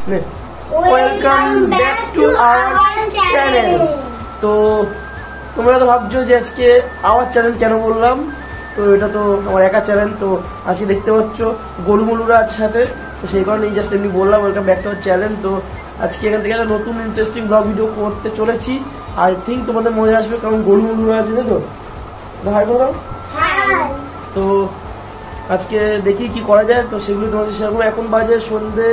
Welcome back to our channel. তো তোমরা তো ভাবছো যে আজকে আওয়ার চ্যানেল কেন বললাম, তো এটা তো আমার একা চ্যানেল। তো আজকে দেখতে পাচ্ছ গরুমলুরা আছে সাথে, তো সেই কারণে জাস্ট এমনি বললাম welcome back to our channel. তো আজকে এখান থেকে একটা নতুন ইন্টারেস্টিং ব্লগ ভিডিও করতে চলেছি। আই থিঙ্ক তোমাদের মনে আসবে, কারণ গরুমলুরা আছে তো ভাই বলো। তো আজকে দেখি কি করা যায়, তো সেগুলো তোমাদের শেয়ার করবো। এখন বাজে সন্ধ্যে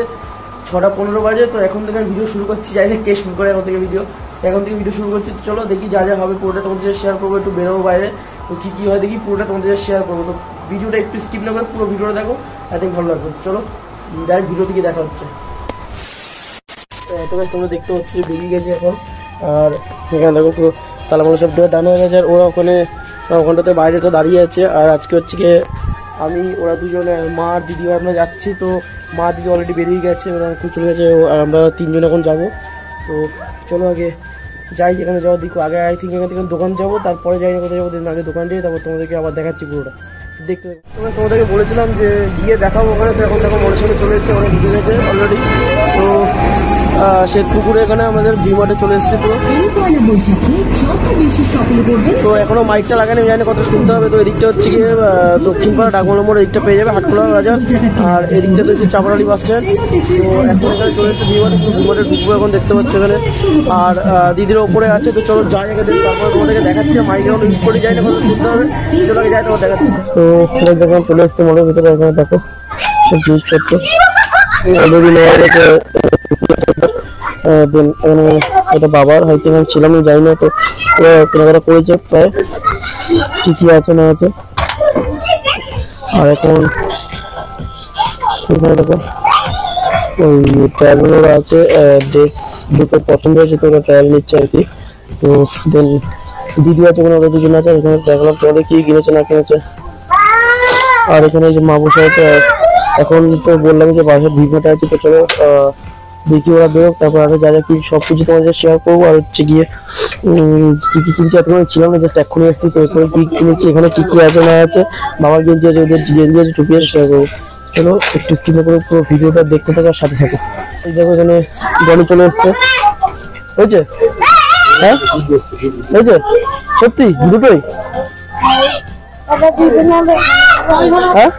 6:15 বাজে। তো এখন থেকে আমি ভিডিও শুরু করছি, যাই না কে শুরু করে এখন থেকে ভিডিও শুরু করছি। তো চলো দেখি যা যা হবে পুরোটা তোমাদের সাথে শেয়ার করবো। একটু বেরোবো বাইরে, তো কী কী হয় দেখি পুরোটা তোমাদের সাথে শেয়ার করবো। তো ভিডিওটা একটু স্কিপ না করে পুরো ভিডিওটা দেখো, আই থিঙ্ক ভালো লাগবে। চলো ডাইরেক্ট ভিডিও থেকে দেখা হচ্ছে। তবে তোমরা দেখতে পাচ্ছ যে বেরিয়ে গেছে এখন, আর এখানে দেখো পুরো তালামালা সব টানো হয়ে গেছে, আর ওরা ওখানটাতে বাইরেটা দাঁড়িয়ে আছে। আর আজকে হচ্ছে গিয়ে আমি ওরা দুজনে মা আর দিদি আমরা যাচ্ছি। তো মা দিদি অলরেডি বেরিয়ে গেছে, ওরা এখন চলে গেছে, আর আমরা তিনজন এখন যাবো। তো চলো আগে যাই, যেখানে যাওয়ার দিকে আগে আই থিঙ্ক এখান থেকে দোকান যাবো, তারপরে যাই না কোথায় যাবো, দিন আগে দোকান যাই, তারপর তোমাদেরকে আবার দেখাচ্ছি পুরোটা দেখতে। তোমাদেরকে বলেছিলাম যে গিয়ে দেখাবো ওখানে, তো এখন দেখো মনের সঙ্গে চলে এসছে, অনেক ঢুকে গেছে অলরেডি। তো সে পুকুরে এখানে আমাদের ভিমার্টে চলে এসছে পুরো। তো এখনো মাইকটা লাগানো জানি কত শুনতে হবে। তো এদিকটা হচ্ছে গিয়ে দক্ষিণপাড়া ডাকবাংলো মোড়, এদিকটা পেয়ে যাবে হাটখোলা বাজার, আর এদিকটা তো হচ্ছে চাপাড়ালি বাস স্ট্যান্ড। তো এখন এখানে চলে এসছে ভিমার্টে ঢুকবো এখন, দেখতে পাচ্ছি এখানে। আর দিদির ওপরে আছে, তো চলো যাই আগে দেখি, তারপরে তোমাদেরকে দেখাচ্ছে। মাইক এখন ইউজ করে যাই না কত শুনতে হবে, চলো আগে যাই তোমার দেখাচ্ছি। তো দেখো চলে এসছে মোড়ের ভিতরে, এখানে দেখো সব জিনিসপত্র অলরেডি নেওয়া গেছে। দেন এখানে এটা বাবার হয়তো আমি ছিলাম, আমি যাই না, তো কেনাকাটা করেছে প্রায় ঠিকই আছে না আছে। আর এখন এখানে দেখো ওই ট্রায়ালগুলো আছে, ড্রেস দুটো পছন্দ হয়েছে, তো ওরা ট্রায়াল নিচ্ছে আর কি। তো দেন দিদি আছে, ওখানে ওরা দুজন আছে, এখানে দেখলাম তোমাদের কি কিনেছে না কিনেছে। আর এখানে যে মা বসে আছে, এখন তো বললাম যে বাসার ভিডিওটা আছে, তো চলো দেখি ওরা বেরোক, তারপর আরো যা যা কি সব কিছু তোমাদের শেয়ার করবো। আর হচ্ছে গিয়ে কি কি কিনছি এত ছিলাম না, জাস্ট এক্ষুনি এসেছি। তো এখানে কি কিনেছি, এখানে কি কি আছে না আছে, বাবার গেঞ্জি আছে, ওদের গেঞ্জি আছে, টুপি আছে, শেয়ার করবো। চলো একটু স্ক্রিনে করে পুরো ভিডিওটা দেখতে থাকার সাথে থাকো। এই দেখো এখানে জনি চলে এসছে, হয়েছে হ্যাঁ হয়েছে সত্যি দুটোই হ্যাঁ।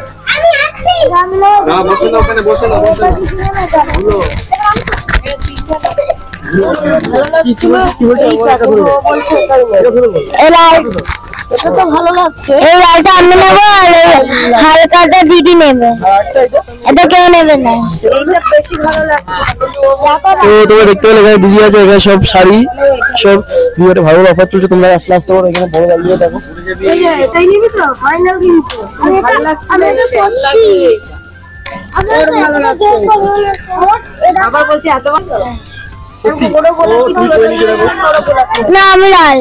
ভালো লাগছে, এই লালটা আমি নেবো, আর হালকাটা দিদি নেবে, এটা কেউ নেবে না, বেশি ভালো লাগছে। তো তোমরা দেখতে পেলে এখানে দিদি আছে, এখানে সব শাড়ি সব ভিডিওতে ভালো অফার চলছে, তোমরা আসলে আসতে পারো। এখানে বড় দাঁড়িয়ে দেখো, এটাই নিবি তো ফাইনাল, কিন্তু ভালো লাগছে, আমি এটা পড়ছি, ভালো লাগছে। আবার বলছি এত না, আমি লাল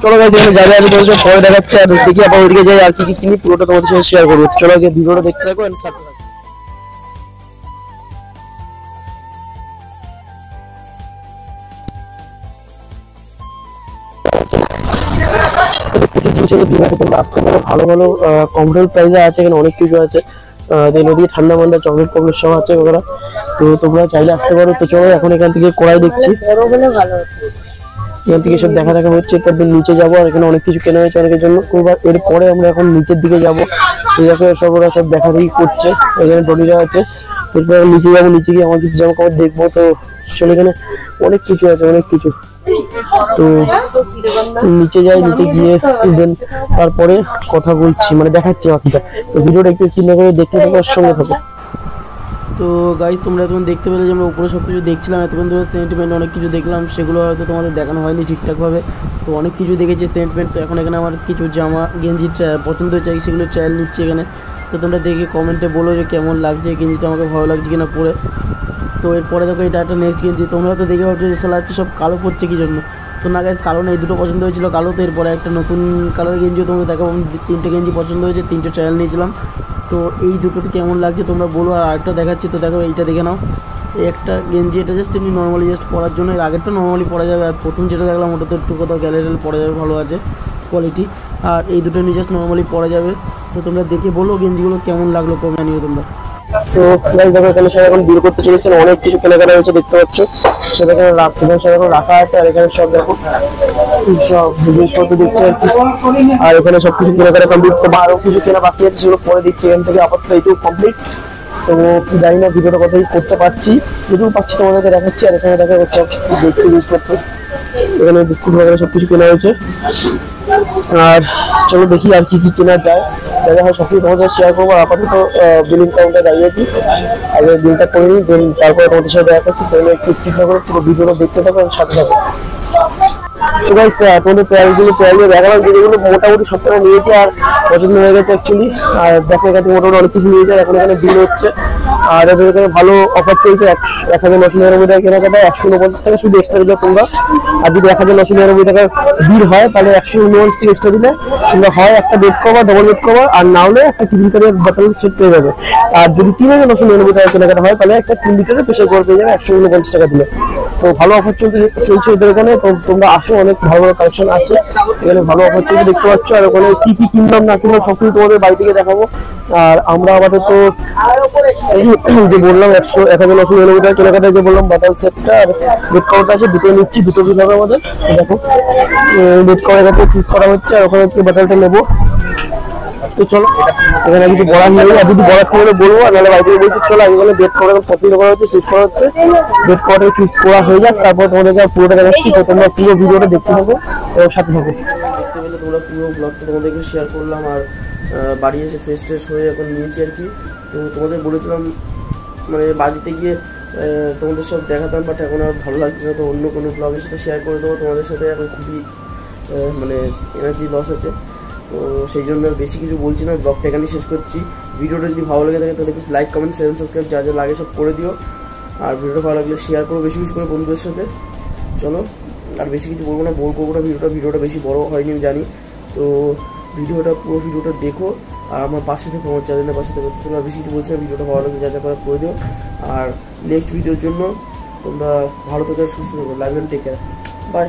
চলো গাইস এখানে যাবে আমি তোমাদের সাথে পরে দেখাচ্ছি। আর দেখি আবার ওইদিকে যাই, আর কি কি কিনি পুরোটা তোমাদের সাথে শেয়ার করবো। চলো আগে ভিডিওটা দেখতে থাকো এন্ড সাথে থাকো। ভালো ভালো কমফোর্টেবল প্রাইসে আছে, এখানে অনেক কিছু আছে। নদী ঠান্ডা মান্ডা চকলেট কমলেট সব আছে ওরা, তো তোমরা চাইলে আসতে পারো। তো চলো এখন এখান থেকে কড়াই দেখছি, এখান থেকে সব দেখা হচ্ছে। তারপর নিচে যাবো, আর এখানে অনেক কিছু কেনা হয়েছে অনেকের জন্য। এরপরে আমরা এখন নিচের দিকে যাবো, সব ওরা সব দেখা দেখি করছে, এখানে ডলিরা আছে। এরপর নিচে যাবো, নিচে গিয়ে আমার কিছু জামা কাপড় দেখবো। তো চলো এখানে অনেক কিছু আছে, অনেক কিছু। তো নিচে যাই, নিচে গিয়ে দেন তারপরে কথা বলছি, মানে দেখাচ্ছি বাকিটা। তো ভিডিওটা একটু চিন্তা করে দেখতে থাকো, সঙ্গে থাকো। তো গাইজ তোমরা এখন দেখতে পেলে যে আমরা উপরে সব কিছু দেখছিলাম, এতক্ষণ ধরে সেন্টিমেন্ট অনেক কিছু দেখলাম, সেগুলো হয়তো তোমাদের দেখানো হয়নি ঠিকঠাকভাবে। তো অনেক কিছু দেখেছি সেন্টিমেন্ট। তো এখন এখানে আমার কিছু জামা গেঞ্জি পছন্দ হয়েছে, সেগুলো ট্রায়াল নিচ্ছি এখানে। তো তোমরা দেখে কমেন্টে বলো যে কেমন লাগছে গেঞ্জিটা, আমাকে ভালো লাগছে কিনা পরে। তো এরপরে দেখো এটা একটা নেক্সট গেঞ্জি, তোমরা তো দেখে ভাবছো যে সালাদটি সব কালো পড়ছে কি জন্য। তো না গাইজ কালো না, এই দুটো পছন্দ হয়েছিল কালো। তো এরপরে একটা নতুন কালার গেঞ্জিও তোমাকে দেখাবো। আমি 3টে গেঞ্জি পছন্দ হয়েছে, 3টে ট্রায়াল নিয়েছিলাম। তো এই দুটোতে কেমন লাগছে তোমরা বলো। আর আরেকটা দেখাচ্ছি, তো দেখো এইটা দেখে নাও। এই একটা গেঞ্জি, এটা জাস্ট এমনি নর্মালি জাস্ট পরার জন্য, এর আগেরটা নর্মালি পরা যাবে। আর প্রথম যেটা দেখলাম ওটা তো একটু কোথাও গ্যালারি পরা যাবে, ভালো আছে কোয়ালিটি। আর এই দুটো নিয়ে জাস্ট নর্মালি পরা যাবে। তো তোমরা দেখে বলো গেঞ্জিগুলো কেমন লাগলো, কম জানিও তোমরা। তো গাইস দেখো এখানে সব এখন বিল করতে চলেছেন, অনেক কিছু কেনাকাটা হয়েছে দেখতে পাচ্ছ, সেটা এখানে সব এখন রাখা আছে। আর এখানে সব দেখো সব জিনিসপত্র দিচ্ছে আর কি। আর এখানে সবকিছু কেনাকাটা কমপ্লিট, তো আরো কিছু কেনা বাকি আছে সেগুলো পরে দিচ্ছি। এখান থেকে আপাতত এইটুকু কমপ্লিট। তো জানি না ভিডিওটা কোথায় করতে পারছি, যেটুকু পাচ্ছি তোমাদেরকে দেখাচ্ছি। আর এখানে দেখো সব দেখছি জিনিসপত্র, এখানে বিস্কুট বগেরা সবকিছু কেনা হয়েছে। আর চলো দেখি আর কি কি কেনা যায়, দেখা হয় সবকিছু তোমাদের শেয়ার করবো। আপাতত বিলিং কাউন্টারে দাঁড়িয়েছি, আগে বিলটা করে নিই, দেন তারপরে তোমাদের সাথে দেখা করছি। তাহলে একটু স্কিপ না করে পুরো ভিডিওটা দেখতে থাকো এবং সাথে থাকো। সো গাইস তোমাদের ট্রায়ালগুলো দেখালাম, যেগুলো মোটামুটি সব টাকা নিয়েছি আর পছন্দ হয়ে গেছে অ্যাকচুয়ালি। আর দেখো এখানে মোটামুটি অনেক কিছু নিয়েছে, আর এখন এখানে বিল হচ্ছে। আর এদের এখানে ভালো অফার চলছে, 1999 টাকা কেনাকাটা 149 টাকা শুধু এক্সট্রা দিলে তোমরা। আর যদি 1999 টাকার বিল হয় তাহলে 149 টাকা এক্সট্রা দিলে তোমরা হয় একটা bed cover, double bed cover, আর না হলে একটা 3 লিটারের বটল সেট পেয়ে যাবে। আর যদি 3999 টাকা কেনাকাটা হয় তাহলে একটা 3 লিটারের প্রেসার কুকার পেয়ে যাবে 149 টাকা দিলে। তো ভালো অফার চলছে এদের এখানে। তো তোমরা আসো, অনেক ভালো ভালো কালেকশন আছে এখানে, ভালো অফার চলছে দেখতে পাচ্ছ। আর ওখানে কি কি কিনলাম না কিনলাম সবকিছু তোমাদের বাড়ি থেকে দেখাবো। আর আমরা আপাতত যে বললাম 1999 টাকা কেনাকাটা, যে বললাম বাটাল সেটটা আর বেড কভারটা আছে, দুটো নিচ্ছি, দুটো বিল হবে আমাদের। দেখো বেড কভারটা চুজ করা হচ্ছে, আর ওখানে হচ্ছে বাটালটা নেবো। তো চলো, এখানে কিছু বলার নেই, আর যদি বলার থাকলে বলবো, আর নাহলে বাড়ি থেকে বলছি চলো আগে বলে বেড কভার পছন্দ করা হচ্ছে, চুজ করা হচ্ছে। বেড কভারটা চুজ করা হয়ে যাক, তারপর তোমাদেরকে পুরোটা দেখাচ্ছি। তো তোমরা পুরো ভিডিওটা দেখতে থাকো এবং সাথে থাকো। দেখতে পেলে তোমরা পুরো ব্লগটা তোমাদেরকে শেয়ার করলাম। আর বাড়ি এসে ফ্রেশ ট্রেশ হয়ে এখন নিয়েছি আর কি। তো তোমাদের বলেছিলাম মানে বাড়িতে গিয়ে তোমাদের সব দেখাতাম, বাট এখন আর ভালো লাগছে না। তো অন্য কোনো ব্লগের সাথে শেয়ার করে দেবো তোমাদের সাথে। এখন খুবই মানে এনার্জি লস আছে, তো সেই জন্য বেশি কিছু বলছি না, ব্লগটা এখানে শেষ করছি। ভিডিওটা যদি ভালো লেগে থাকে তাহলে please like, comment, share, subscribe যা যা লাগে সব করে দিও। আর ভিডিওটা ভালো লাগলে শেয়ার করো বেশি বেশি করে বন্ধুদের সাথে। চলো আর বেশি কিছু বলবো না, বোর করবো না ভিডিওটা বেশি বড় হয়নি আমি জানি। তো পুরো ভিডিওটা দেখো আর আমার পাশে থেকে, আমার চ্যানেলের পাশে থেকে। চলো আর বেশি কিছু বলছি না, ভিডিওটা ভালো লাগলে যা যা করা করে দিও। আর নেক্সট ভিডিওর জন্য তোমরা ভালো থেকে সুস্থ থাকো। Love and take care, by.